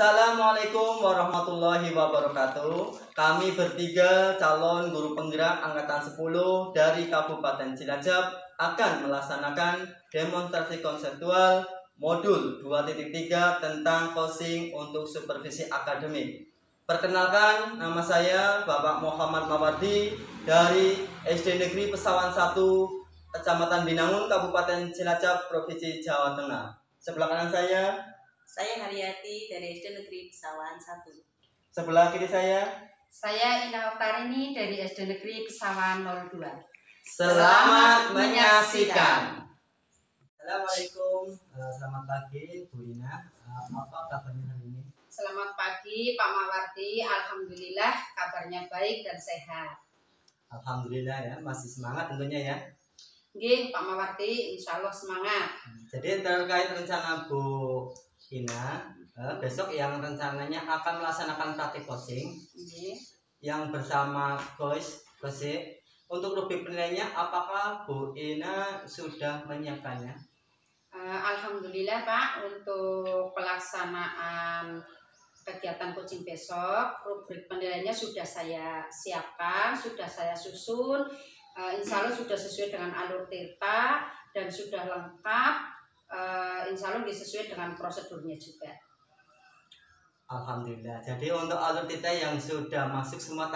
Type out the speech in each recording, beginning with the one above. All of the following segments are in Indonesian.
Assalamualaikum warahmatullahi wabarakatuh. Kami bertiga calon guru penggerak angkatan 10 dari Kabupaten Cilacap akan melaksanakan demonstrasi konseptual modul 2.3 tentang coaching untuk supervisi akademik. Perkenalkan, nama saya Bapak Muhammad Mawardi dari SD Negeri Pesawan 1, Kecamatan Binangun, Kabupaten Cilacap, Provinsi Jawa Tengah. Sebelah kanan saya Haryati dari SD Negeri Pesawan 1. Sebelah kiri saya Ina Oktarini dari SD Negeri Pesawan 02. Selamat menyaksikan. Assalamualaikum, selamat pagi Bu Ina. Apa kabarnya hari ini? Selamat pagi Pak Mawardi, alhamdulillah kabarnya baik dan sehat. Alhamdulillah ya, masih semangat tentunya ya. Nggih Pak Mawardi, insya Allah semangat. Jadi terkait rencana Bu Ina, besok yang rencananya akan melaksanakan praktik coaching yang bersama coach. Untuk lebih penilaiannya, apakah Bu Ina sudah menyiapkannya? Alhamdulillah Pak, untuk pelaksanaan kegiatan coaching besok, rubrik penilaiannya sudah saya siapkan, sudah saya susun. Insya Allah sudah sesuai dengan alur tirta dan sudah lengkap. Insya Allah sesuai dengan prosedurnya juga. Alhamdulillah. Jadi untuk alur tirta yang sudah masuk semua,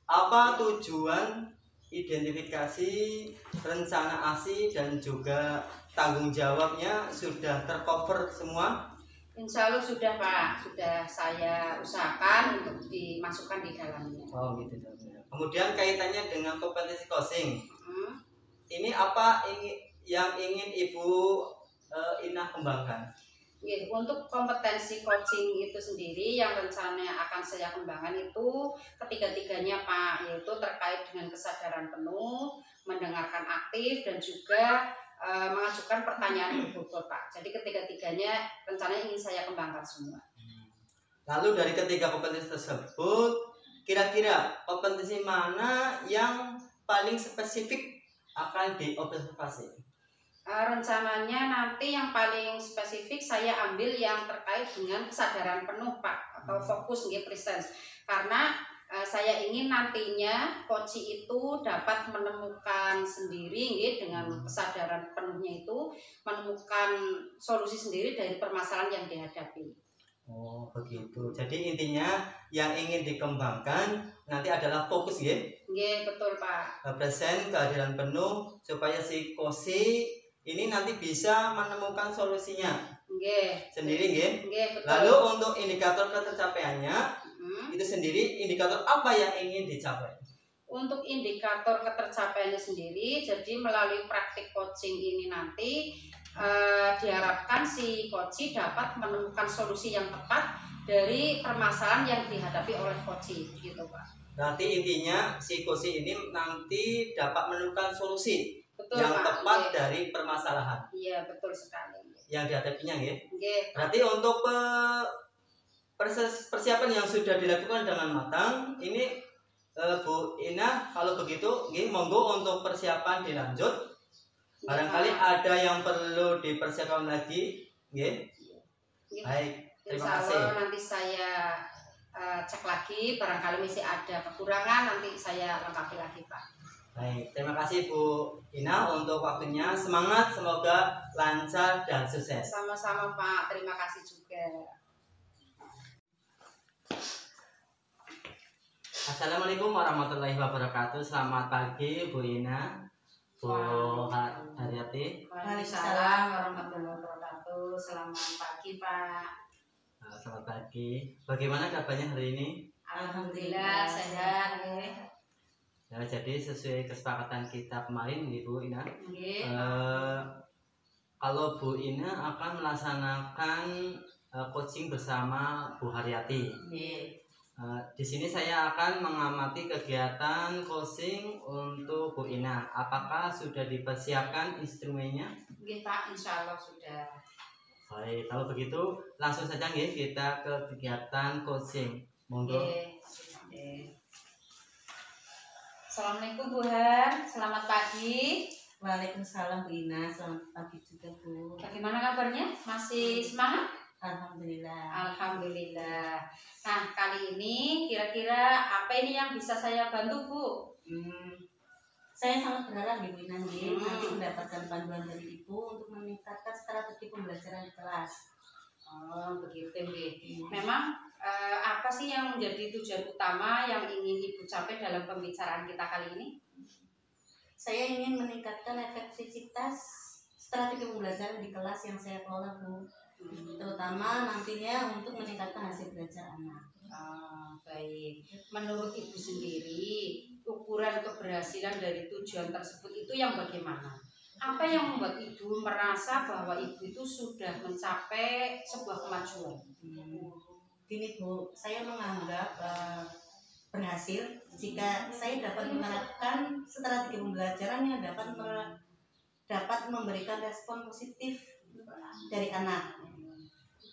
apa tujuan, identifikasi, rencana ASI dan juga tanggung jawabnya sudah tercover semua? Insya Allah sudah Pak, sudah saya usahakan untuk dimasukkan di dalamnya. Oh gitu. Kemudian kaitannya dengan kompetensi coaching. Ini apa yang ingin Ibu Ina kembangkan? Untuk kompetensi coaching itu sendiri yang rencananya akan saya kembangkan itu ketiga-tiganya Pak, yaitu terkait dengan kesadaran penuh, mendengarkan aktif dan juga mengajukan pertanyaan berbobot Pak. Jadi ketiga-tiganya rencananya ingin saya kembangkan semua. Lalu dari ketiga kompetensi tersebut, kira-kira kompetensi mana yang paling spesifik akan diobservasi? Rencananya nanti yang paling spesifik saya ambil yang terkait dengan kesadaran penuh Pak, atau fokus presence, karena saya ingin nantinya coach itu dapat menemukan sendiri dengan kesadaran penuhnya itu menemukan solusi sendiri dari permasalahan yang dihadapi. Oh begitu. Jadi intinya yang ingin dikembangkan nanti adalah fokus ya? Nggih, betul Pak. Present, kehadiran penuh supaya si kosi ini nanti bisa menemukan solusinya. Nggih. Sendiri nggih? Nggih, betul. Lalu untuk indikator ketercapaiannya itu sendiri, indikator apa yang ingin dicapai? Untuk indikator ketercapaiannya sendiri, jadi melalui praktik coaching ini nanti diharapkan si coach dapat menemukan solusi yang tepat dari permasalahan yang dihadapi oleh coach, gitu Pak. Berarti intinya si coach ini nanti dapat menemukan solusi yang Pak, tepat dari permasalahan. Iya, betul sekali. Yang dihadapinya ya. Berarti untuk persiapan yang sudah dilakukan dengan matang, ini Bu Ina, kalau begitu, monggo untuk persiapan dilanjut. Barangkali ada yang perlu dipersiapkan lagi, Baik, terima kasih. Nanti saya cek lagi, barangkali masih ada kekurangan, nanti saya lengkapi lagi Pak. Baik, terima kasih Bu Ina untuk waktunya. Semangat, semoga lancar dan sukses. Sama-sama Pak, terima kasih juga. Assalamualaikum warahmatullahi wabarakatuh. Selamat pagi Bu Ina, Bu Haryati. Waalaikumsalam warahmatullahi wabarakatuh. Selamat pagi Pak. Selamat pagi. Bagaimana kabarnya hari ini? Alhamdulillah sehat. Ya, jadi sesuai kesepakatan kita kemarin Bu Ina, kalau Bu Ina akan melaksanakan coaching bersama Bu Haryati. Di sini saya akan mengamati kegiatan coaching untuk Bu Ina. Apakah sudah dipersiapkan instrumennya? Pak, insya Allah sudah. Baik, kalau begitu langsung saja kita ke kegiatan coaching. Monggo. Assalamualaikum Bu Har, selamat pagi. Waalaikumsalam Bu Ina, selamat pagi juga Bu. Bagaimana kabarnya? Masih semangat? Alhamdulillah. Alhamdulillah. Nah, kali ini kira-kira apa ini yang bisa saya bantu, Bu? Saya sangat berharap Ibu nanti mendapatkan panduan dari Ibu untuk meningkatkan strategi pembelajaran di kelas. Oh, begitu, Bu. Memang apa sih yang menjadi tujuan utama yang ingin Ibu capai dalam pembicaraan kita kali ini? Saya ingin meningkatkan efektivitas strategi pembelajaran di kelas yang saya kelola, Bu. Terutama nantinya untuk meningkatkan hasil belajar anak. Baik. Menurut Ibu sendiri, ukuran keberhasilan dari tujuan tersebut itu yang bagaimana? Apa yang membuat Ibu merasa bahwa Ibu itu sudah mencapai sebuah kemajuan? Gini Bu, saya menganggap berhasil jika saya dapat menerapkan strategi pembelajaran yang dapat memberikan respon positif dari anak.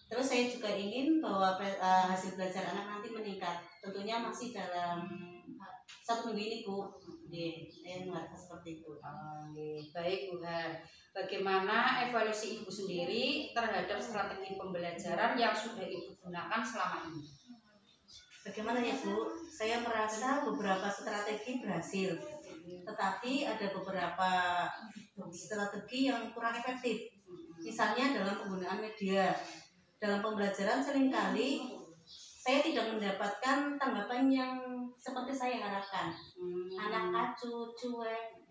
Terus saya juga ingin bahwa hasil belajar anak nanti meningkat. Tentunya masih dalam 1 minggu ini Bu. Saya mengatakan seperti itu. Baik Bu Har. Bagaimana evaluasi Ibu sendiri terhadap strategi pembelajaran yang sudah Ibu gunakan selama ini? Bagaimana ya Bu? Saya merasa beberapa strategi berhasil, tetapi ada beberapa strategi yang kurang efektif. Misalnya dalam penggunaan media. Dalam pembelajaran seringkali saya tidak mendapatkan tanggapan yang seperti saya harapkan. Anak acuh, cuek,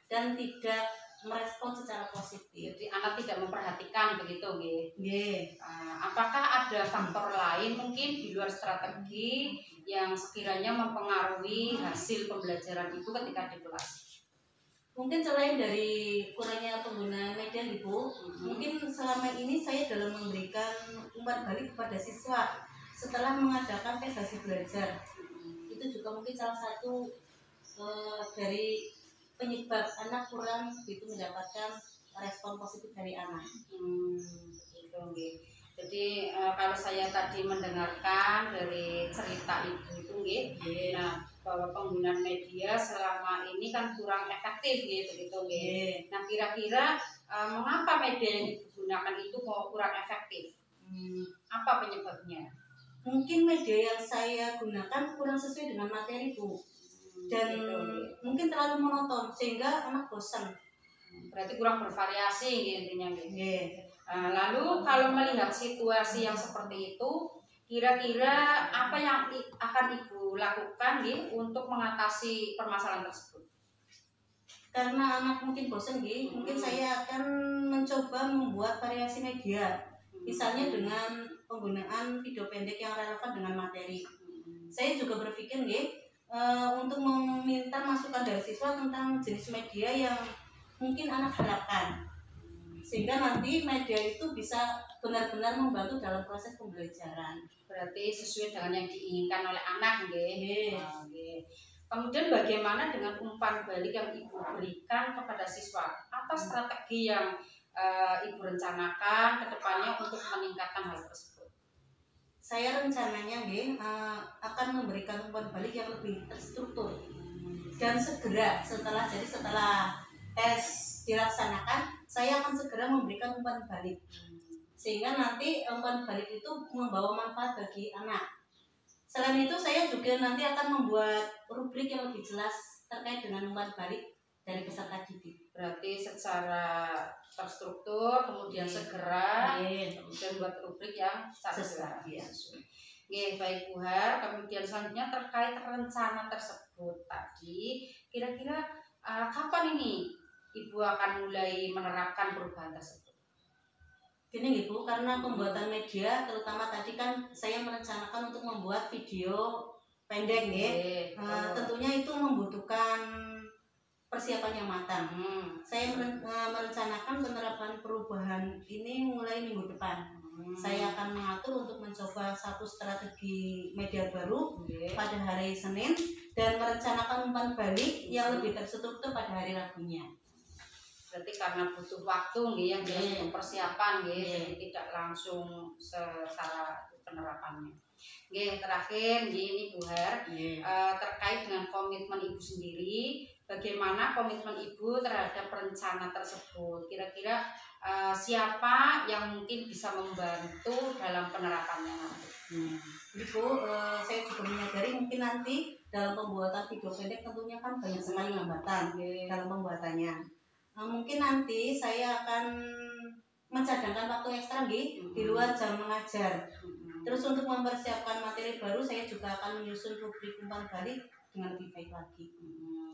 dan tidak merespon secara positif. Jadi anak tidak memperhatikan begitu, nggih. Apakah ada faktor lain mungkin di luar strategi yang sekiranya mempengaruhi hasil pembelajaran Ibu ketika di kelas? Mungkin selain dari kurangnya penggunaan media Ibu, mungkin selama ini saya dalam memberikan umpan balik kepada siswa setelah mengadakan tes hasil belajar. Itu juga mungkin salah satu dari penyebab anak kurang begitu mendapatkan respon positif dari anak. Begitu, Jadi kalau saya tadi mendengarkan dari cerita Ibu itu, nah bahwa penggunaan media selama ini kan kurang efektif begitu. Nah kira-kira mengapa media yang digunakan itu kok kurang efektif? Apa penyebabnya? Mungkin media yang saya gunakan kurang sesuai dengan materi Bu, dan mungkin terlalu monoton sehingga anak bosan. Berarti kurang bervariasi intinya. Lalu kalau melihat situasi yang seperti itu, kira-kira apa yang akan Ibu lakukan untuk mengatasi permasalahan tersebut? Karena anak mungkin bosan mungkin saya akan mencoba membuat variasi media. Misalnya dengan penggunaan video pendek yang relevan dengan materi. Saya juga berpikir untuk meminta masukan dari siswa tentang jenis media yang mungkin anak harapkan. Sehingga nanti media itu bisa benar-benar membantu dalam proses pembelajaran. Berarti sesuai dengan yang diinginkan oleh anak, Kemudian bagaimana dengan umpan balik yang Ibu berikan kepada siswa? Apa strategi yang Ibu rencanakan ke depannya untuk meningkatkan hal tersebut? Saya rencananya akan memberikan umpan balik yang lebih terstruktur dan segera setelah tes dilaksanakan, saya akan segera memberikan umpan balik sehingga nanti umpan balik itu membawa manfaat bagi anak. Selain itu saya juga nanti akan membuat rubrik yang lebih jelas terkait dengan umpan balik dari peserta didik. Berarti secara terstruktur, kemudian segera, kemudian buat rubrik yang secara sesuai. Baik Bu Har. Kemudian selanjutnya terkait rencana tersebut tadi, kira-kira kapan ini Ibu akan mulai menerapkan perubahan tersebut? Gini Bu, karena pembuatan media, terutama tadi kan saya merencanakan untuk membuat video pendek tentunya itu membutuhkan persiapan yang matang. Saya merencanakan penerapan perubahan ini mulai minggu depan. Saya akan mengatur untuk mencoba satu strategi media baru pada hari Senin dan merencanakan umpan balik yang lebih terstruktur pada hari Rabunya. Berarti karena butuh waktu yang butuh persiapan jadi tidak langsung secara penerapannya. Terakhir ini Bu Har, terkait dengan komitmen Ibu sendiri bagaimana komitmen Ibu terhadap rencana tersebut. Kira-kira siapa yang mungkin bisa membantu dalam penerapannya nanti? Ibu, saya juga menyadari mungkin nanti dalam pembuatan video pendek tentunya kan banyak sekali hambatan dalam pembuatannya. Mungkin nanti saya akan mencadangkan waktu ekstra di luar jam mengajar. Terus untuk mempersiapkan materi baru, saya juga akan menyusun rubrik umpan balik dengan lebih baik lagi.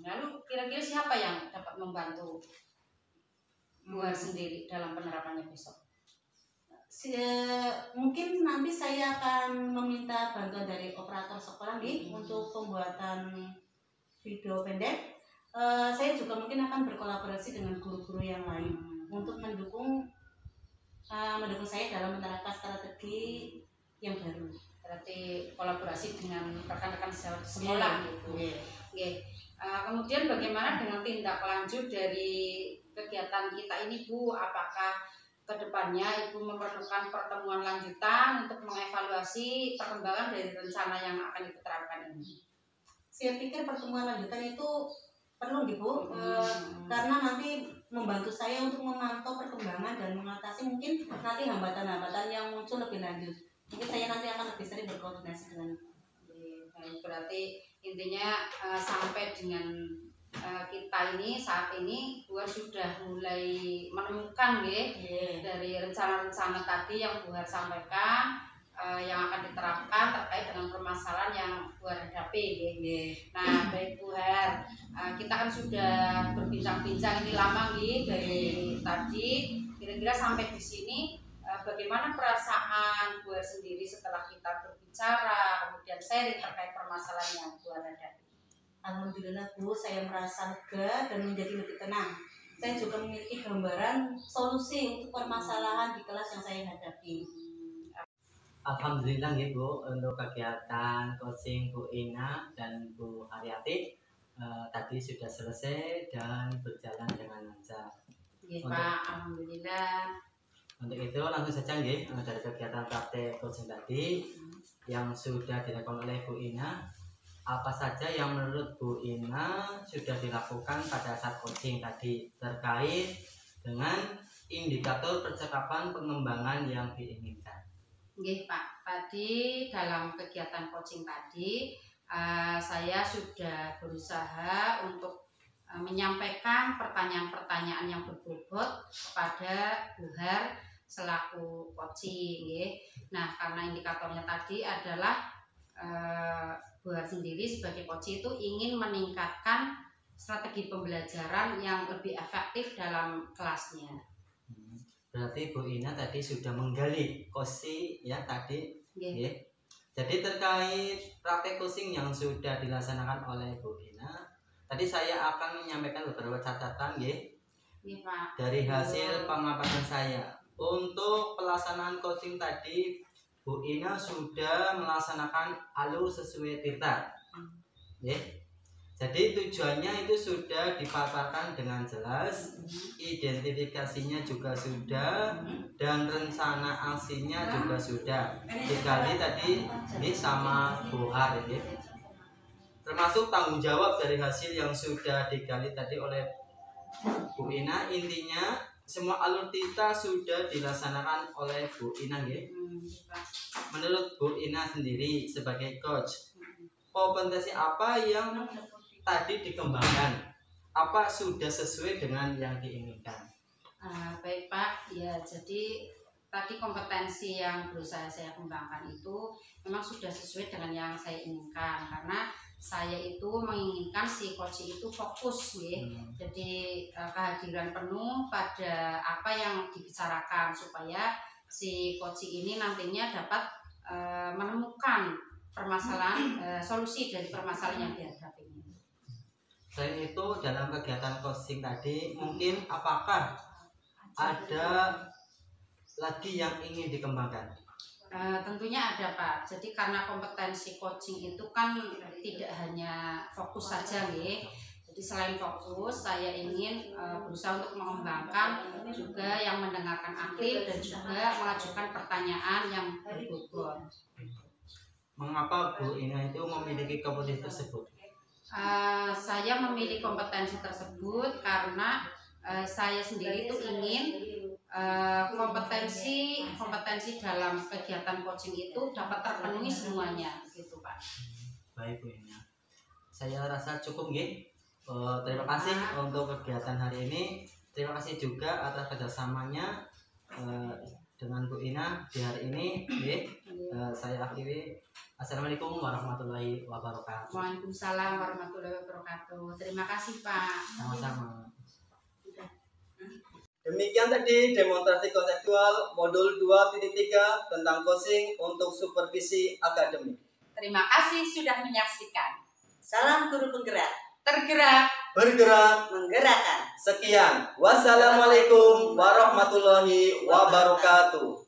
Lalu kira-kira siapa yang dapat membantu luar sendiri dalam penerapannya besok? Mungkin nanti saya akan meminta bantuan dari operator sekolah nih untuk pembuatan video pendek. Saya juga mungkin akan berkolaborasi dengan guru-guru yang lain untuk mendukung saya dalam menerapkan strategi yang baru. Berarti kolaborasi dengan rekan-rekan sekolah gitu. Kemudian bagaimana dengan tindak lanjut dari kegiatan kita ini, Bu? Apakah kedepannya Ibu memerlukan pertemuan lanjutan untuk mengevaluasi perkembangan dari rencana yang akan diterapkan ini? Saya pikir pertemuan lanjutan itu perlu, Bu, karena nanti membantu saya untuk memantau perkembangan dan mengatasi mungkin nanti hambatan-hambatan yang muncul lebih lanjut. Mungkin saya nanti akan lebih sering berkoordinasi dengan. Berarti intinya sampai dengan kita ini saat ini Bu Har sudah mulai menemukan dari rencana-rencana tadi yang Bu Har sampaikan yang akan diterapkan terkait dengan permasalahan yang Bu Har hadapi. Nah, baik Bu Har, kita kan sudah berbincang-bincang ini lama dari tadi. Kira-kira sampai di sini bagaimana perasaan Bu Har sendiri setelah kita berbicara kemudian sharing terkait permasalahan yang Bu Har hadapi? Alhamdulillah, Bu, saya merasa lega dan menjadi lebih tenang. Saya juga memiliki gambaran solusi untuk permasalahan di kelas yang saya hadapi. Alhamdulillah ya Bu, untuk kegiatan coaching Bu Ina dan Bu Haryati tadi sudah selesai dan berjalan dengan lancar. Pak, alhamdulillah. Untuk itu langsung saja dari kegiatan praktek coaching tadi yang sudah dilakukan oleh Bu Ina. Apa saja yang menurut Bu Ina sudah dilakukan pada saat coaching tadi terkait dengan indikator percakapan pengembangan yang diinginkan? Pak, tadi dalam kegiatan coaching tadi saya sudah berusaha untuk menyampaikan pertanyaan-pertanyaan yang berbobot kepada Bu Har selaku coaching. Nah, karena indikatornya tadi adalah Bu Har sendiri sebagai coach itu ingin meningkatkan strategi pembelajaran yang lebih efektif dalam kelasnya. Berarti Bu Ina tadi sudah menggali coaching ya tadi. Jadi terkait praktek coaching yang sudah dilaksanakan oleh Bu Ina, tadi saya akan menyampaikan beberapa catatan Pak. Dari hasil pengamatan saya. Untuk pelaksanaan coaching tadi Bu Ina sudah melaksanakan alur sesuai tita. Jadi tujuannya itu sudah dipaparkan dengan jelas, identifikasinya juga sudah, dan rencana aksinya juga sudah digali tadi ini sama Bu Har termasuk tanggung jawab dari hasil yang sudah digali tadi oleh Bu Ina. Intinya semua alur tita sudah dilaksanakan oleh Bu Ina. Menurut Bu Ina sendiri sebagai coach, kompetensi apa yang tadi dikembangkan? Apa sudah sesuai dengan yang diinginkan? Baik Pak, ya jadi tadi kompetensi yang berusaha saya kembangkan itu memang sudah sesuai dengan yang saya inginkan, karena saya itu menginginkan si coach itu fokus jadi kehadiran penuh pada apa yang dibicarakan supaya si coach ini nantinya dapat menemukan permasalahan solusi dari permasalahan yang dihadapi. Selain itu dalam kegiatan coaching tadi mungkin apakah ada lagi yang ingin dikembangkan? Tentunya ada Pak. Jadi karena kompetensi coaching itu kan tidak hanya fokus saja Jadi selain fokus, saya ingin berusaha untuk mengembangkan juga yang mendengarkan aktif dan juga mengajukan pertanyaan yang berbobot. Mengapa Bu Ina itu memiliki kompetensi tersebut? Saya memilih kompetensi tersebut karena saya sendiri itu ingin kompetensi dalam kegiatan coaching itu dapat terpenuhi semuanya, gitu Pak. Baik Bu Ina, saya rasa cukup nggih. Terima kasih untuk kegiatan hari ini. Terima kasih juga atas kerjasamanya dengan Bu Ina di hari ini. Saya akhiri. Assalamualaikum warahmatullahi wabarakatuh. Waalaikumsalam warahmatullahi wabarakatuh. Terima kasih Pak. Sama-sama. Demikian tadi demonstrasi konseptual modul 2.3 tentang coaching untuk supervisi akademik. Terima kasih sudah menyaksikan. Salam guru penggerak. Tergerak, Bergerak, Menggerakkan. sekian. Wassalamualaikum warahmatullahi wabarakatuh.